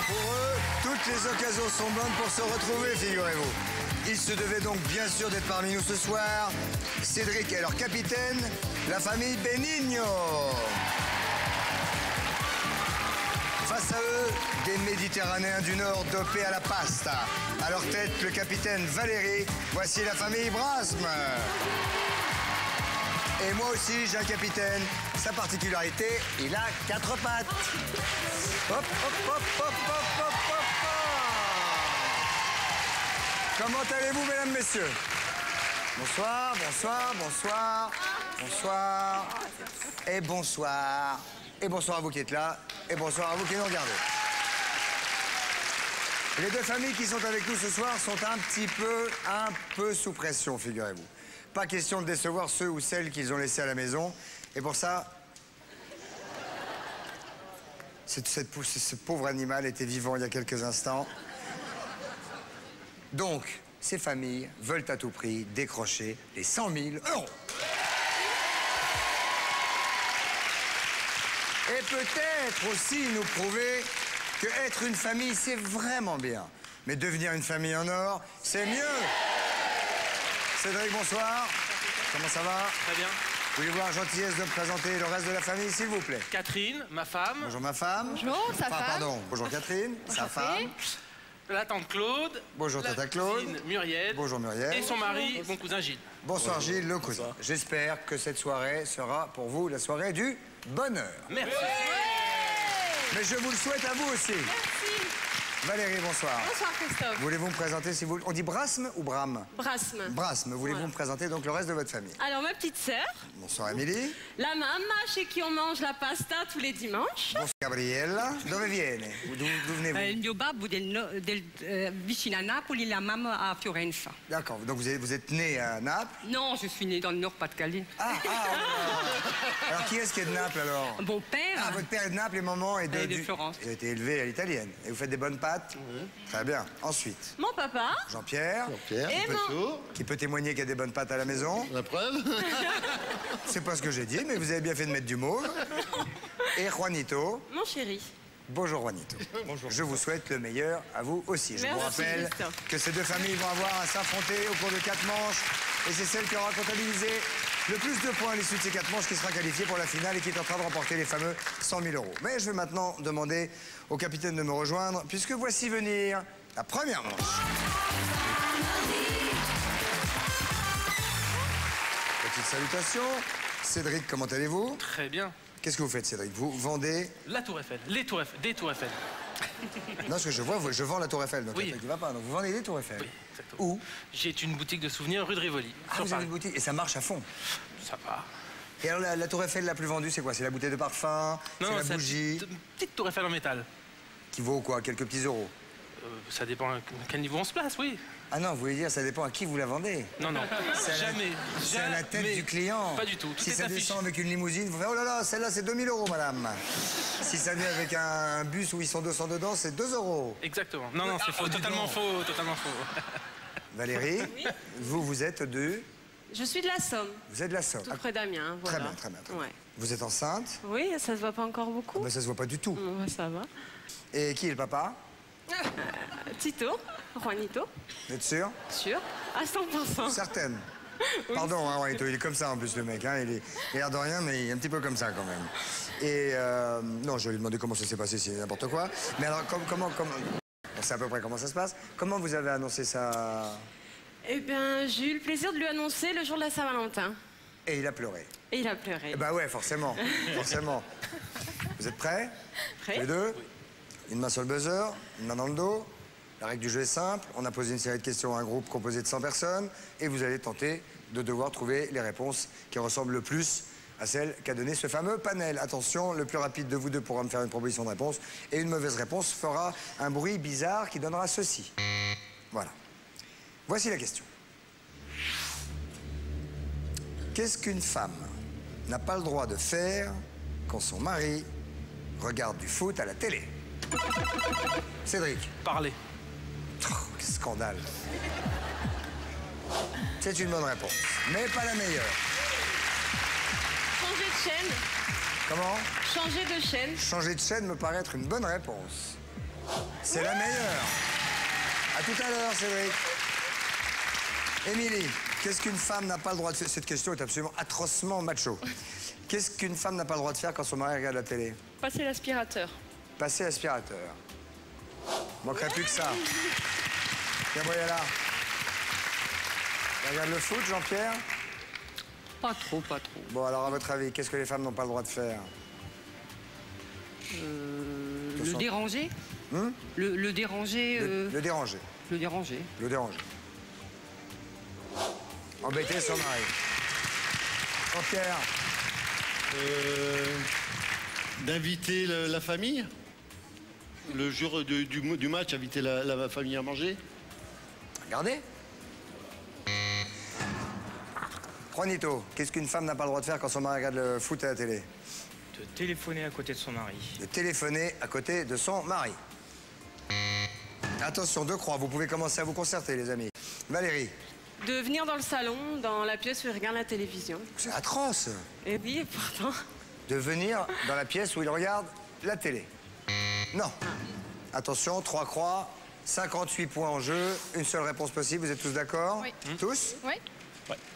Pour eux, toutes les occasions sont bonnes pour se retrouver, figurez-vous. Il se devait donc bien sûr d'être parmi nous ce soir. Cédric est leur capitaine, la famille Benigno. Face à eux, des Méditerranéens du Nord dopés à la pasta. À leur tête, le capitaine Valérie. Voici la famille Brasme. Et moi aussi, j'ai un capitaine. Sa particularité, il a 4 pattes. Hop, hop, hop, hop, hop, hop, hop, hop. Comment allez-vous, mesdames, messieurs? Bonsoir, bonsoir, bonsoir, bonsoir. Et bonsoir. Et bonsoir à vous qui êtes là. Et bonsoir à vous qui nous regardez. Les deux familles qui sont avec nous ce soir sont un peu sous pression, figurez-vous. Pas question de décevoir ceux ou celles qu'ils ont laissés à la maison. Et pour ça, ce pauvre animal était vivant il y a quelques instants. Donc, ces familles veulent à tout prix décrocher les 100 000 €. Et peut-être aussi nous prouver que être une famille, c'est vraiment bien. Mais devenir une famille en or, c'est mieux. Cédric, bonsoir. Comment ça va? Très bien. Voulez-vous avoir la gentillesse de me présenter le reste de la famille, s'il vous plaît? Catherine, ma femme. Bonjour ma femme. Bonjour, sa femme. Pardon, bonjour Catherine, sa femme. La tante Claude. Bonjour la tata Claude. cousine Muriel. Bonjour Muriel. Et son mari, mon cousin Gilles. Bonsoir Gilles, le cousin. J'espère que cette soirée sera pour vous la soirée du bonheur. Merci. Mais je vous le souhaite à vous aussi. Merci. Valérie, bonsoir. Bonsoir Christophe. Voulez-vous me présenter, si vous... On dit Brasme ou Bram? Brasme. Brasme. Voulez-vous me présenter donc le reste de votre famille? Alors ma petite sœur, Bonsoir Émilie. la maman chez qui on mange la pasta tous les dimanches. Bonsoir Gabriella. Dove viene? D'où venez-vous? Il mio babbo vicino a Napoli, la mamma a Fiorenza. D'accord, donc vous êtes né à Naples? Non, je suis née dans le Nord-Pas-de-Calais. Alors qui est-ce qui est de Naples alors? Mon père, Ah, votre père est de Naples et maman est de Florence. Vous avez été élevé à l'italienne. Et vous faites des bonnes pâtes? Oui. Très bien. Ensuite, Mon papa. Jean-Pierre. Et mon... Qui peut témoigner qu'il y a des bonnes pâtes à la maison? La preuve? C'est pas ce que j'ai dit, mais vous avez bien fait de mettre du mauve. Et Juanito. Mon chéri. Bonjour Juanito. Bonjour. Je vous souhaite le meilleur à vous aussi. Je Merci, vous rappelle Christophe. que ces deux familles vont avoir à s'affronter au cours de 4 manches. Et c'est celle qui aura comptabilisé le plus de points à l'issue de ces 4 manches qui sera qualifiée pour la finale et qui est en train de remporter les fameux 100 000 €. Mais je vais maintenant demander au capitaine de me rejoindre, puisque voici venir la première manche. Petite salutation. Cédric, comment allez-vous? Très bien. Qu'est-ce que vous faites, Cédric? Vous vendez... La Tour Eiffel. Les Tours Eiffel. Des Tours Eiffel. Non, ce que je vois, je vends la Tour Eiffel, donc Oui. il y a un truc qui va pas. Donc vous vendez des Tours Eiffel? Oui, exactement. Où? J'ai une boutique de souvenirs rue de Rivoli. Ah, sur vous avez Paris. une boutique et ça marche à fond. Ça va. Et alors la Tour Eiffel la plus vendue, c'est quoi? C'est la bouteille de parfum? C'est la c'est bougie? petite Tour Eiffel en métal. Qui vaut quoi? Quelques petits euros? Ça dépend à quel niveau on se place, oui. Ah non, vous voulez dire, ça dépend à qui vous la vendez? Non, non. C'est à la- Jamais. C'est à la tête Jamais. du client. Pas du tout. Tout Si est ça affiché. descend avec une limousine, vous faites, oh là là, celle-là c'est 2 000 €, madame. Si ça vient avec un bus où ils sont 200 dedans, c'est 2 €. Exactement. Non, non, c'est faux. dis Totalement donc. faux. Totalement faux. Valérie, vous êtes de... Je suis de la Somme, Vous êtes de la Somme. tout près d'Amiens. Très Voilà. bien, très bien. Très bien. Ouais. Vous êtes enceinte? Oui, ça se voit pas encore beaucoup. Ben, ça se voit pas du tout. Ouais, ça va. Et qui est le papa? Tito, Juanito, Vous êtes sûr? sûr, à 100%. Certaine. Pardon, hein, Juanito, il est comme ça en plus le mec. Hein, il a l'air de rien, mais il est un petit peu comme ça quand même. Et non, je vais lui demander comment ça s'est passé, c'est n'importe quoi. Mais alors, comment... On sait à peu près comment ça se passe. Comment vous avez annoncé ça? Eh bien, j'ai eu le plaisir de lui annoncer le jour de la Saint-Valentin. Et il a pleuré. Et il a pleuré. Bah ouais, forcément. Forcément. Vous êtes prêts? Prêt? Les deux? Une main sur le buzzer, une main dans le dos. La règle du jeu est simple. On a posé une série de questions à un groupe composé de 100 personnes. Et vous allez tenter de devoir trouver les réponses qui ressemblent le plus à celles qu'a donné ce fameux panel. Attention, le plus rapide de vous deux pourra me faire une proposition de réponse. Et une mauvaise réponse fera un bruit bizarre qui donnera ceci. Voilà. Voici la question. Qu'est-ce qu'une femme n'a pas le droit de faire quand son mari regarde du foot à la télé? Cédric. Parler. Oh, quel scandale. C'est une bonne réponse, mais pas la meilleure. Changer de chaîne. Comment? Changer de chaîne. Changer de chaîne me paraît être une bonne réponse. C'est la meilleure. À tout à l'heure, Cédric. Émilie, qu'est-ce qu'une femme n'a pas le droit de faire? Cette question est absolument atrocement macho. Qu'est-ce qu'une femme n'a pas le droit de faire quand son mari regarde la télé? Passer l'aspirateur. Passer l'aspirateur. Manquerait plus que ça. Gabriella. Tu regardes le foot, Jean-Pierre? Pas trop, pas trop. Bon, alors, à votre avis, qu'est-ce que les femmes n'ont pas le droit de faire? Le déranger le déranger. Le déranger. Le déranger. Le déranger. Embêter son mari. Jean-Pierre. D'inviter la famille. Le jour du match, inviter la famille à manger. Regardez. Juanito, qu'est-ce qu'une femme n'a pas le droit de faire quand son mari regarde le foot à la télé? De téléphoner à côté de son mari. De téléphoner à côté de son mari. Attention, deux croix, vous pouvez commencer à vous concerter, les amis. Valérie. De venir dans le salon, dans la pièce où il regarde la télévision. C'est atroce. Et oui, et pourtant. De venir dans la pièce où il regarde la télé. Non. Attention, trois croix, 58 points en jeu, une seule réponse possible, vous êtes tous d'accord? Oui. Tous? Oui.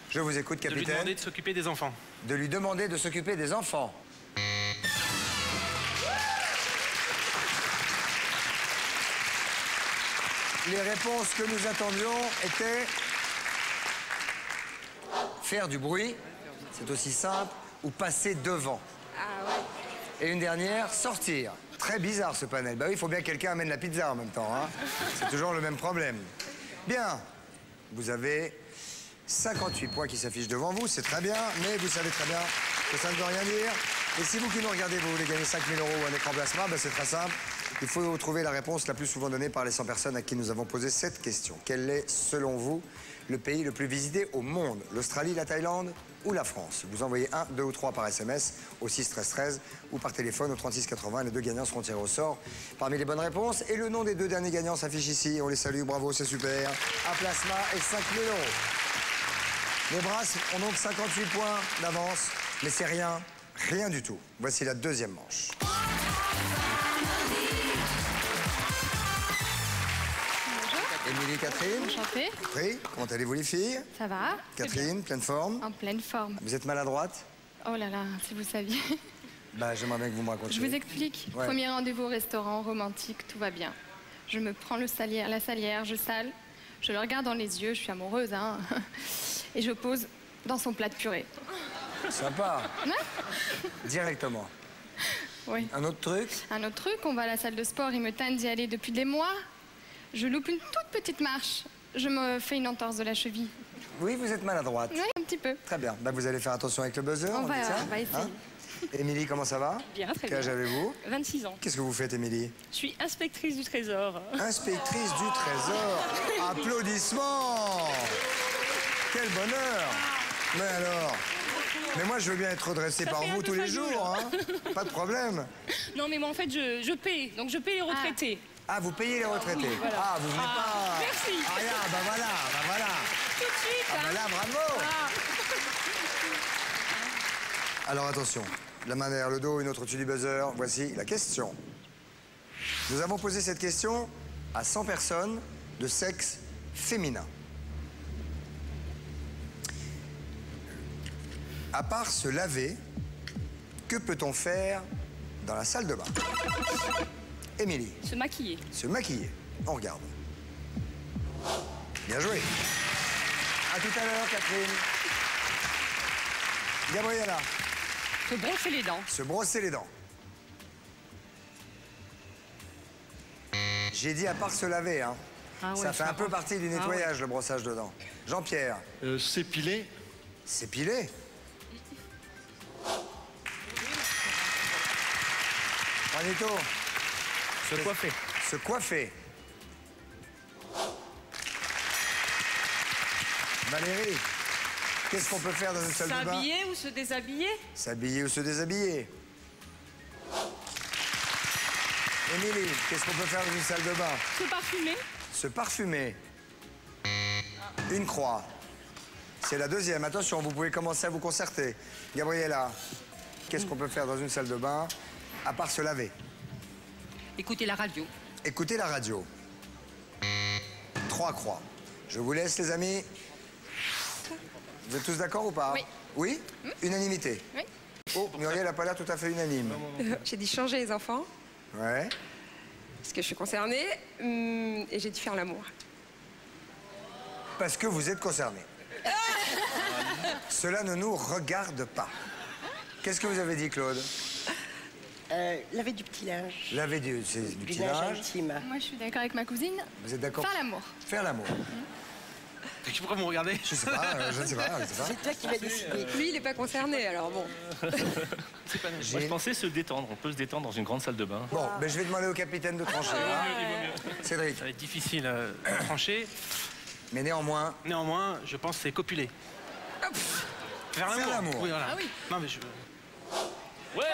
Je vous écoute, De lui capitaine. demander de s'occuper des enfants. De lui demander de s'occuper des enfants. Les réponses que nous attendions étaient faire du bruit, c'est aussi simple, ou passer devant. Ah ouais. Et une dernière, sortir. Très bizarre ce panel. Bah oui, il faut bien que quelqu'un amène la pizza en même temps. Hein. C'est toujours le même problème. Bien, vous avez 58 points qui s'affichent devant vous, c'est très bien, mais vous savez très bien que ça ne veut rien dire. Et si vous qui nous regardez, vous voulez gagner 5 000 € ou un écran plasma, ben c'est très simple. Il faut trouver la réponse la plus souvent donnée par les 100 personnes à qui nous avons posé cette question. Quel est, selon vous, le pays le plus visité au monde? L'Australie, la Thaïlande ou la France? Vous envoyez 1, 2 ou 3 par SMS au 6 13 13 ou par téléphone au 36 80. Les deux gagnants seront tirés au sort parmi les bonnes réponses. Et le nom des deux derniers gagnants s'affiche ici. On les salue, bravo, c'est super. Un plasma et 5 000 €. Les Brasses ont donc 58 points d'avance, mais c'est rien, rien du tout. Voici la deuxième manche. Émilie, Catherine. Enchantée. Oui, comment allez-vous les filles? Ça va? Catherine, pleine forme. En pleine forme. Vous êtes maladroite? Oh là là, si vous saviez. Bah, j'aimerais bien que vous me racontiez. Je vous explique. Ouais. Premier rendez-vous au restaurant, romantique, tout va bien. Je me prends la salière, je sale, je le regarde dans les yeux, je suis amoureuse, hein. Et je pose dans son plat de purée. Sympa. Directement. Oui. Un autre truc? Un autre truc, on va à la salle de sport, il me tente d'y aller depuis des mois. Je loupe une toute petite marche. Je me fais une entorse de la cheville. Oui, vous êtes maladroite. Oui, un petit peu. Très bien. Bah, vous allez faire attention avec le buzzer. On va dit ça, essayer. Émilie, comment ça va? Bien, très Quel âge bien. avez-vous? 26 ans. Qu'est-ce que vous faites, Émilie? Je suis inspectrice du Trésor. Inspectrice du Trésor. Applaudissements. Quel bonheur. Mais alors? Mais moi, je veux bien être redressé Ça par fait un vous peu tous les fabuleux. jours, hein. Pas de problème. Non, mais moi, en fait, je paie. Donc, je paie les retraités. Ah, vous payez les retraités. voilà. Ah, vous venez pas. Merci. Ah, rien, bah voilà, bah voilà. Tout de suite, Ah, bah hein. là, bravo. Alors, attention. La main derrière le dos, une autre au-dessus du buzzer. Voici la question. Nous avons posé cette question à 100 personnes de sexe féminin. À part se laver, que peut-on faire dans la salle de bain? Émilie. Se maquiller. Se maquiller. On regarde. Bien joué. À tout à l'heure, Catherine. Gabriella. Se brosser les dents. Se brosser les dents. J'ai dit à part se laver, hein. Ah ouais, Ça fait un peu va. partie du nettoyage, le brossage de dents. Jean-Pierre. S'épiler. S'épiler. Juanito. Se coiffer. Se coiffer. Valérie, qu'est-ce qu'on peut faire dans une salle de bain? S'habiller ou se déshabiller? S'habiller ou se déshabiller. Émilie, qu'est-ce qu'on peut faire dans une salle de bain? Se parfumer. Se parfumer. Une croix. C'est la deuxième. Attention, vous pouvez commencer à vous concerter. Gabriella. Qu'est-ce qu'on peut faire dans une salle de bain, à part se laver? Écoutez la radio. Écoutez la radio. 3 croix. Je vous laisse, les amis. Vous êtes tous d'accord ou pas? Oui. Oui? Unanimité? Oui. Oh, Muriel n'a pas l'air tout à fait unanime. J'ai dit changer les enfants, Ouais. parce que je suis concernée, et j'ai dit faire l'amour. Parce que vous êtes concernés. Cela ne nous regarde pas. Qu'est-ce que vous avez dit, Claude? Laver du petit linge. Laver du petit linge. intime. Moi, je suis d'accord avec ma cousine. Vous êtes d'accord? Faire l'amour. Faire l'amour. Tu pourrais me regarder? Je sais pas, je ne sais pas, je sais pas. C'est toi qui vas décider. Lui, il n'est pas concerné, alors bon. Moi, je pensais se détendre. On peut se détendre dans une grande salle de bain. Bon, ben, je vais demander au capitaine de trancher. hein. Cédric. Ça va être difficile à trancher. Mais néanmoins, Néanmoins, je pense que c'est copuler. Faire l'amour. Faire l'amour. Oui, voilà. Ah oui. Non, mais je... Ouais.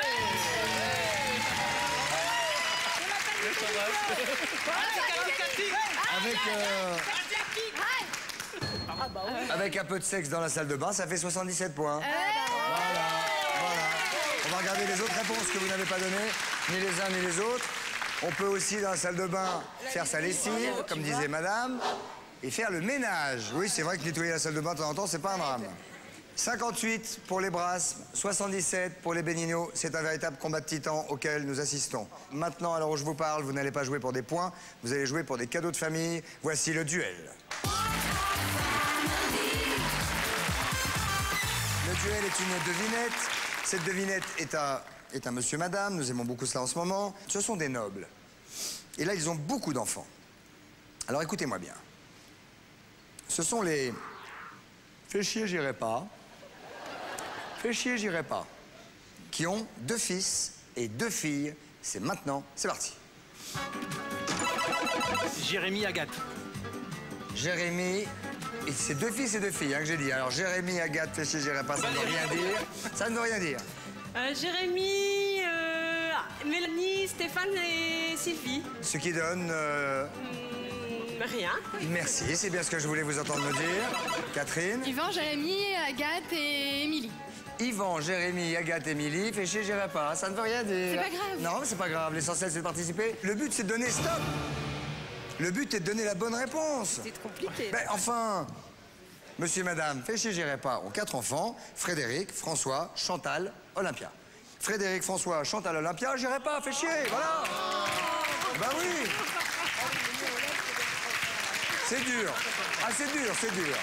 avec un peu de sexe dans la salle de bain, ça fait 77 points. Voilà. On va regarder les autres réponses que vous n'avez pas données, ni les uns ni les autres. On peut aussi, dans la salle de bain, faire sa lessive, comme disait madame, et faire le ménage. Oui, c'est vrai que nettoyer la salle de bain de temps en temps, c'est pas un drame. 58 pour les brasses, 77 pour les bénignos. C'est un véritable combat de titans auquel nous assistons. Maintenant, à l'heure où je vous parle, vous n'allez pas jouer pour des points, vous allez jouer pour des cadeaux de famille. Voici le duel. Le duel est une devinette. Cette devinette est un monsieur, madame. Nous aimons beaucoup cela en ce moment. Ce sont des nobles. Et là, ils ont beaucoup d'enfants. Alors écoutez-moi bien. Ce sont les... Fais chier, j'irai pas. Fais chier, j'irai pas. Qui ont 2 fils et 2 filles. C'est maintenant. C'est parti. Jérémy, Agathe. Jérémy... Et c'est 2 fils et 2 filles hein, que j'ai dit. Alors Jérémy, Agathe, fais chier, j'irai pas. Ça ne veut rien dire. Ça ne veut rien dire. Jérémy, Mélanie, Stéphane et Sylvie. Ce qui donne... Rien. Merci, c'est bien ce que je voulais vous entendre me dire. Catherine. Yvan, Jérémy, Agathe et Émilie. Yvan, Jérémy, Agathe, Émilie, fais chier, j'irai pas. Ça ne veut rien dire. C'est pas grave. Non, c'est pas grave. L'essentiel, c'est de participer. Le but, c'est de donner stop. Le but est de donner la bonne réponse. C'est compliqué. Ben, enfin, monsieur et madame, fais chier, j'irai pas, ont 4 enfants. Frédéric, François, Chantal, Olympia. Frédéric, François, Chantal, Olympia, j'irai pas, fais chier, voilà. Ben oui. C'est dur. Ah, c'est dur, c'est dur.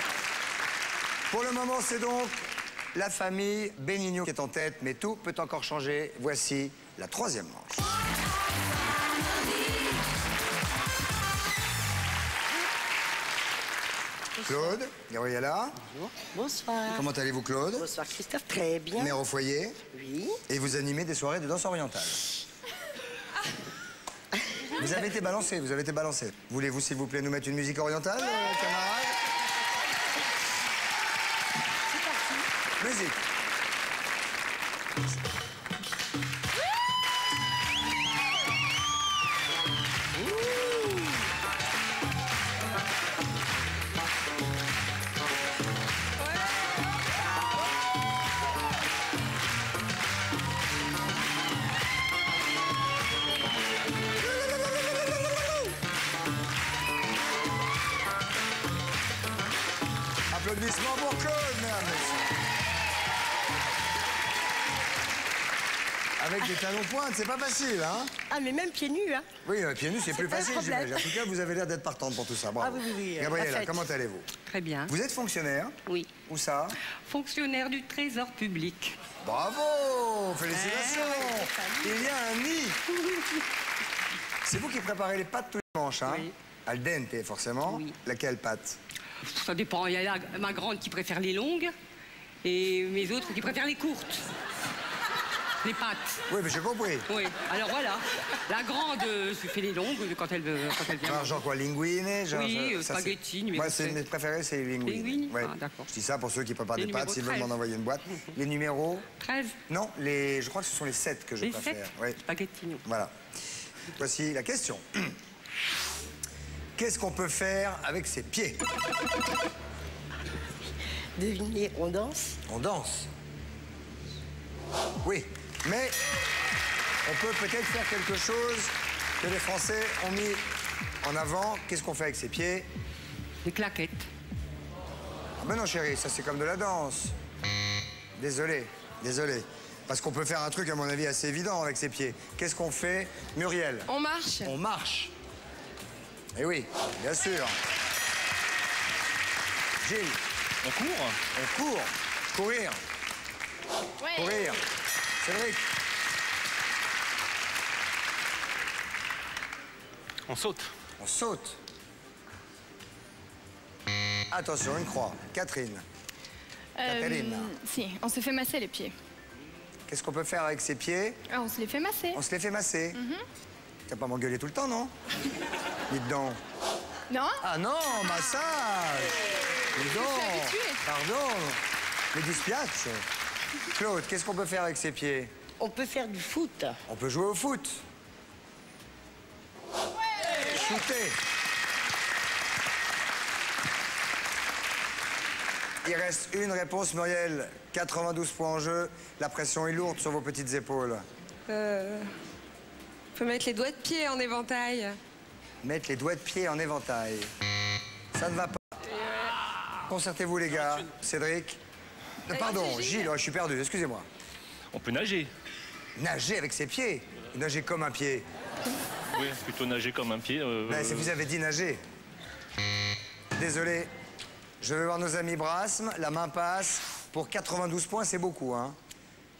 Pour le moment, c'est donc la famille Benigno qui est en tête, mais tout peut encore changer. Voici la 3e manche. Claude, Gabriella. Bonjour. Bonsoir. Comment allez-vous, Claude? Bonsoir, Christophe. Très bien. Mère au foyer. Oui. Et vous animez des soirées de danse orientale. Vous avez été balancé, vous avez été balancé. Voulez-vous, s'il vous plaît, nous mettre une musique orientale, camarades? Musique. Applaudissements pour Claude, mesdames et messieurs. Avec des talons pointes, c'est pas facile, hein? Ah, mais même pieds nus, hein? Oui, pieds nus, c'est plus pas un facile, problème. j'imagine. En tout cas, vous avez l'air d'être partante pour tout ça. Bravo. Ah oui, oui, oui, Gabriella, parfaite. comment allez-vous? Très bien. Vous êtes fonctionnaire? Oui. Où ça? Fonctionnaire du Trésor public. Bravo! Félicitations! Il y a un nid! C'est vous qui préparez les pâtes tous les dimanches, hein? Oui. Al dente, forcément. Oui. Laquelle pâte? Ça dépend. Il y a ma grande qui préfère les longues et mes autres qui préfèrent les courtes. Les pâtes. Oui, mais j'ai compris. Oui. Alors voilà. La grande se fait les longues quand elle vient. Genre quoi, linguine? Genre, Oui, ça, spaghetti, c'est- numéro Moi, c'est 7. mes préférés, c'est les linguines. Linguine Ouais. Ah, d'accord. Je dis ça pour ceux qui préparent Les des pâtes, numéros s'ils veulent 13. m'en envoyer une boîte. Les numéros? 13. Non, je crois que ce sont les 7 que je Les préfère. 7. Oui. Spaghetti. Voilà. Voici la question. Qu'est-ce qu'on peut faire avec ses pieds? Devinez, on danse. On danse. Oui. Mais on peut peut-être faire quelque chose que les Français ont mis en avant. Qu'est-ce qu'on fait avec ses pieds? Des claquettes. Ah ben non, chérie, ça c'est comme de la danse. Désolé, désolé. Parce qu'on peut faire un truc, à mon avis, assez évident avec ses pieds. Qu'est-ce qu'on fait, Muriel? On marche. On marche. Eh oui, bien sûr. Gilles? On court. On court. Courir. Ouais. Courir. Cédric? On saute. On saute. Attention, une croix. Catherine? Catherine. Si, on se fait masser les pieds. Qu'est-ce qu'on peut faire avec ses pieds? Ah, on se les fait masser. On se les fait masser. Tu vas pas m'engueuler tout le temps, non? Dites donc. Non? Ah non, massage. Dis donc. suis habituée. Pardon. Mais dispiace. Claude, qu'est-ce qu'on peut faire avec ses pieds? On peut faire du foot. On peut jouer au foot. Shooter. Il reste une réponse, Muriel. 92 points en jeu. La pression est lourde sur vos petites épaules. Faut mettre les doigts de pied en éventail. Mettre les doigts de pied en éventail. Ça ne va pas. Concertez-vous, les gars. Cédric. Pardon, Gilles, je suis perdu, excusez-moi. On peut nager. Nager avec ses pieds. Nager comme un pied. Oui, plutôt nager comme un pied. Ben, si vous avez dit nager. Désolé. Je vais voir nos amis Brasme. La main passe. Pour 92 points, c'est beaucoup, hein.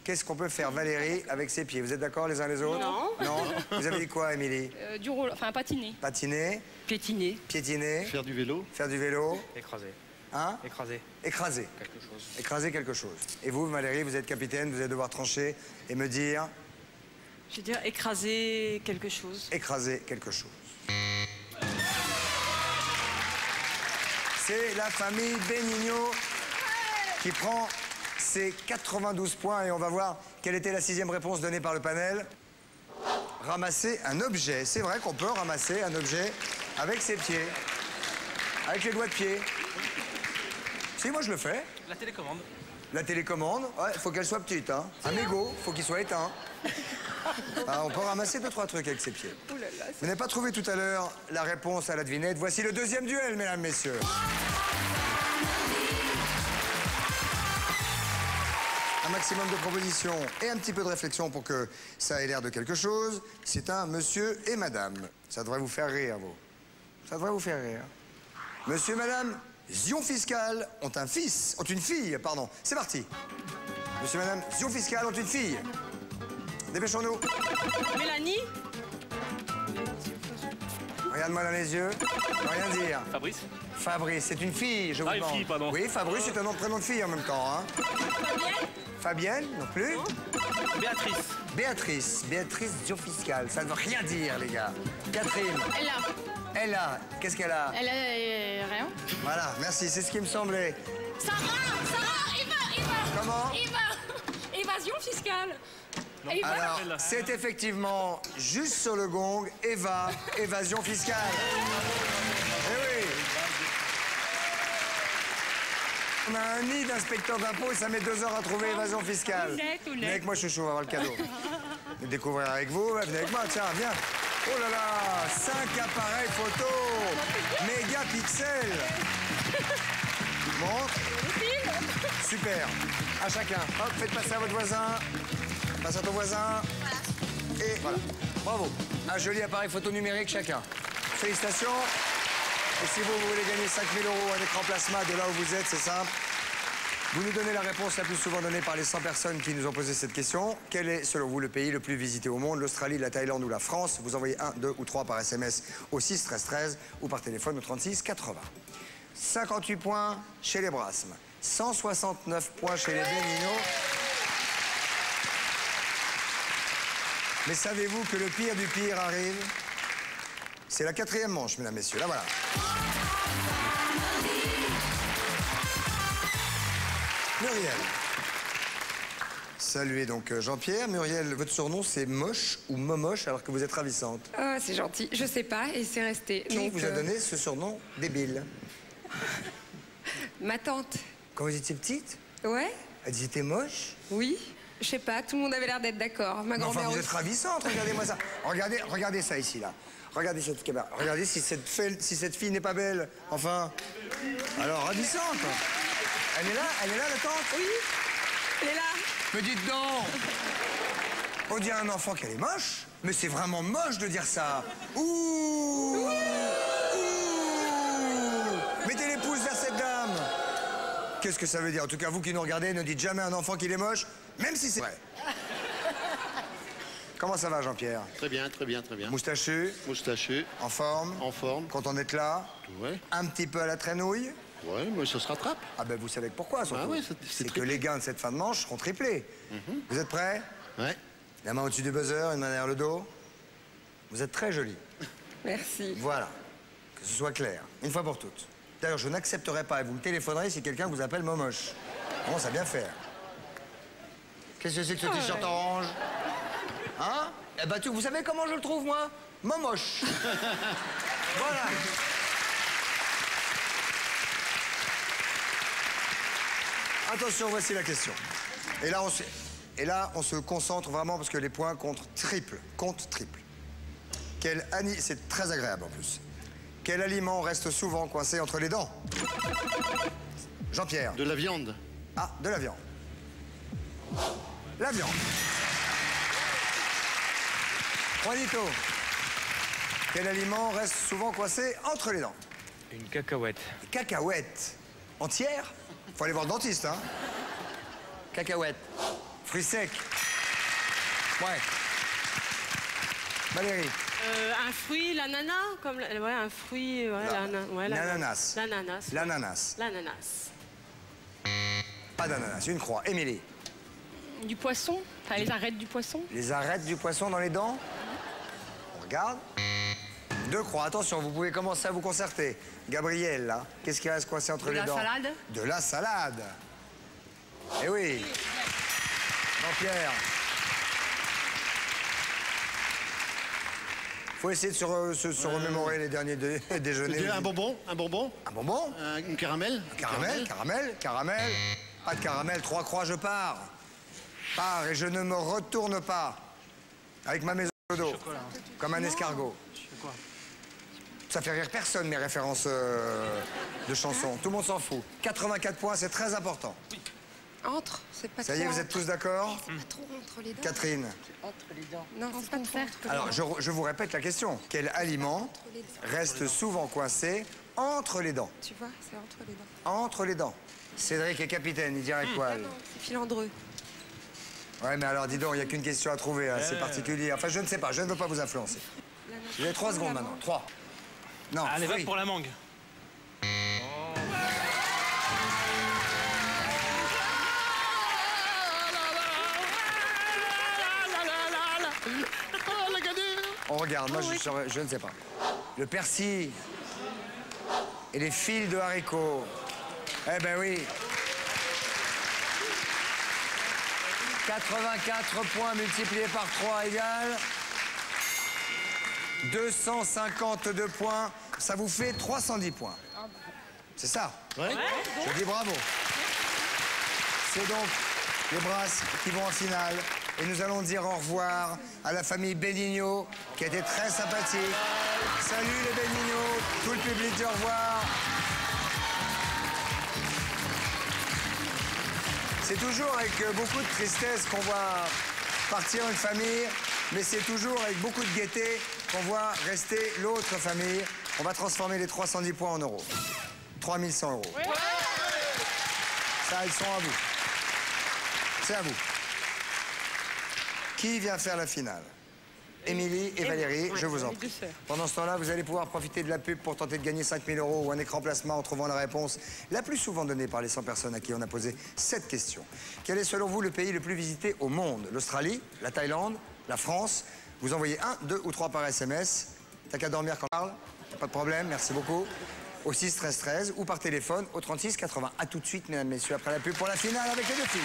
Qu'est-ce qu'on peut faire, Valérie, avec ses pieds? Vous êtes d'accord les uns les autres? Non. Non. Vous avez dit quoi, Émilie? Du roller, enfin patiner. Patiner, Piétiner. piétiner, Faire du vélo. faire du vélo, Écraser. hein? Écraser. Écraser. Quelque chose. Écraser quelque chose. Et vous, Valérie, vous êtes capitaine, vous allez devoir trancher et me dire Je veux dire écraser quelque chose. écraser quelque chose. C'est la famille Benigno qui prend ses 92 points et on va voir quelle était la 6e réponse donnée par le panel. Ramasser un objet. C'est vrai qu'on peut ramasser un objet avec ses pieds, avec les doigts de pied. Si, moi je le fais. La télécommande. La télécommande, ouais, faut qu'elle soit petite, hein. Un mégot, faut qu'il soit éteint. Ah, on peut ramasser 2-3 trucs avec ses pieds. Vous n'avez pas trouvé tout à l'heure la réponse à la devinette. Voici le 2e duel, mesdames, messieurs. Un maximum de propositions et un petit peu de réflexion pour que ça ait l'air de quelque chose. C'est un monsieur et madame. Ça devrait vous faire rire, vous. Ça devrait vous faire rire. Monsieur et madame Zion Fiscal ont un fils, ont une fille, pardon. C'est parti. Monsieur et madame Zion Fiscal ont une fille. Dépêchons-nous. Mélanie. Regarde-moi dans les yeux. Rien dire. Fabrice. Fabrice, c'est une fille, je vous Ah, une demande. fille, pardon. Oui, Fabrice, c'est un nom de prénom de fille en même temps, hein. Fabienne, non plus. Béatrice. Béatrice. Béatrice Zion Fiscal. Ça ne veut rien dire, les gars. Catherine. Elle a. Elle a. Qu'est-ce qu'elle a? Elle a rien. Voilà, merci, c'est ce qui me semblait. Sarah, Comment? évasion fiscale. Alors, c'est effectivement juste sur le gong, Eva, évasion fiscale. Eh oui. On a un nid d'inspecteur d'impôts et ça met 2 heures à trouver évasion fiscale. Venez avec moi, chouchou, on va voir le cadeau. Je vais découvrir avec vous. Venez avec moi, tiens, viens. Oh là là, 5 appareils photo, méga pixels. Bon, super. À chacun. Hop, faites passer à votre voisin. Passe à ton voisin. Et voilà. Bravo. Un joli appareil photo numérique chacun. Félicitations. Et si vous voulez gagner 5 000 €, un écran plasma de là où vous êtes, c'est simple. Vous nous donnez la réponse la plus souvent donnée par les 100 personnes qui nous ont posé cette question. Quel est, selon vous, le pays le plus visité au monde? L'Australie, la Thaïlande ou la France? Vous envoyez 1, 2 ou 3 par SMS au 6 13 13 ou par téléphone au 36 80. 58 points chez les Brasmes. 169 points chez les Benigno. Mais savez-vous que le pire du pire arrive? C'est la 4e manche, mesdames, messieurs. Là, voilà. Muriel. Saluez donc Jean-Pierre. Muriel, votre surnom, c'est Moche ou Momoche, alors que vous êtes ravissante. Ah, c'est gentil. Je sais pas et c'est resté. Qui Donc, vous a donné ce surnom débile? ma tante. Quand vous étiez petite? Ouais. Elle disait t'es moche? Oui. Je sais pas, tout le monde avait l'air d'être d'accord. Ma Mais enfin, grand-mère vous êtes aussi. ravissante, regardez-moi ça. Regardez ça ici, là. Regardez cette caméra. Regardez si cette fille n'est pas belle. Enfin, alors ravissante. Elle est là, la tante? Oui, elle est là. Mais dites donc. On dit à un enfant qu'elle est moche, mais c'est vraiment moche de dire ça. Ouh. Mettez les pouces vers cette dame. Qu'est-ce que ça veut dire? En tout cas, vous qui nous regardez, ne dites jamais à un enfant qu'il est moche, même si c'est vrai. Comment ça va, Jean-Pierre? Très bien, très bien, très bien. Moustachu? Moustachu. En forme? En forme. Content d'être là? Ouais. Un petit peu à la traînouille? Ouais, mais ça se rattrape. Ah ben vous savez pourquoi, surtout. Ah ouais, c'est que les gains de cette fin de manche seront triplés. Vous êtes prêts? Ouais. La main au-dessus du buzzer, une main derrière le dos. Vous êtes très jolie. Merci. Voilà. Que ce soit clair, une fois pour toutes. D'ailleurs, je n'accepterai pas, et vous me téléphonerez si quelqu'un vous appelle Momoche. Comment ça bien faire? Qu'est-ce que c'est que ce t-shirt orange? Hein? Eh ben, vous savez comment je le trouve, moi? Momoche. Voilà. Attention, voici la question. Et là, on se concentre vraiment parce que les points comptent triple. C'est très agréable en plus. Quel aliment reste souvent coincé entre les dents? Jean-Pierre. De la viande. Ah, de la viande. La viande. Juanito. Quel aliment reste souvent coincé entre les dents? Une cacahuète. Des cacahuètes. Entières? Faut aller voir le dentiste, hein? Cacahuètes. Fruits secs. Ouais. Valérie. Un fruit, l'ananas, comme ouais, un fruit, ouais, l'ananas. L'ananas. L'ananas. L'ananas. Pas d'ananas, une croix. Émilie. Du poisson, enfin les arêtes du poisson. Les arêtes du poisson dans les dents? On regarde. 2 croix. Attention, vous pouvez commencer à vous concerter. Gabriel, là, qu'est-ce qui reste coincé entre les dents? De la salade. De la salade. Eh oui. Jean-Pierre. Faut essayer de se remémorer les derniers déjeuners. Un bonbon, un bonbon. Un bonbon? Une caramel. Caramel. Pas de caramel, 3 croix, je pars. Pars et je ne me retourne pas. Avec ma maison de dos. Comme un escargot. Ça fait rire personne, mes références de chansons. Tout le monde s'en fout. 84 points, c'est très important. Entre, c'est pas trop. Ça y est, vous êtes tous d'accord? C'est pas trop entre les dents. Catherine. Entre les dents. Non, c'est pas trop entre les Alors, je vous répète la question. Quel aliment reste souvent coincé entre les dents? Tu vois, c'est entre les dents. Entre les dents. Cédric est capitaine, il dirait quoi? Ah non, c'est filandreux. Ouais, mais alors, dis donc, il n'y a qu'une question à trouver, hein, c'est particulier. Enfin, je ne sais pas, je ne veux pas vous influencer. Vous avez 3 secondes maintenant. 3. Non, Allez, va pour la mangue. On regarde, moi je ne sais pas. Le persil et les fils de haricots. Eh ben oui. 84 points multipliés par 3 égale 252 points. Ça vous fait 310 points. C'est ça? Ouais. Je dis bravo. C'est donc les Brasses qui vont en finale. Et nous allons dire au revoir à la famille Benigno, qui a été très sympathique. Salut les Benigno, tout le public dit au revoir. C'est toujours avec beaucoup de tristesse qu'on voit partir une famille, mais c'est toujours avec beaucoup de gaieté qu'on voit rester l'autre famille. On va transformer les 310 points en euros. 3100 euros. Ouais. Ça, ils sont à vous. C'est à vous. Qui vient faire la finale? Émilie et Valérie, je vous en prie. Pendant ce temps-là, vous allez pouvoir profiter de la pub pour tenter de gagner 5 000 euros ou un écran plasma en trouvant la réponse la plus souvent donnée par les 100 personnes à qui on a posé cette question. Quel est selon vous le pays le plus visité au monde? L'Australie, la Thaïlande, la France? Vous envoyez 1, 2 ou 3 par SMS. T'as qu'à dormir quand on parle. Pas de problème, merci beaucoup. Au 6 13 13 ou par téléphone au 36 80. A tout de suite, mesdames, messieurs, après la pub pour la finale avec les 2 filles.